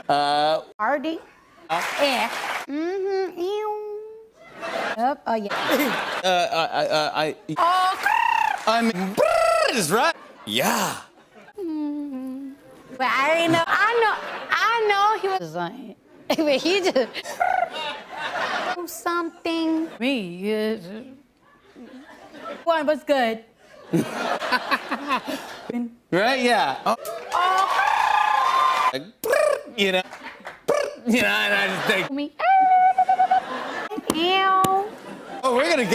Cardi. Yeah. Mm-hmm. Ew. Yep. Oh yeah. I'm is right. Yeah. But I didn't know. I know he was like. But he just something. Me. One was good. Right? Yeah. Oh. Like, you know, and I just think. Me. Ew. Oh, we're gonna get.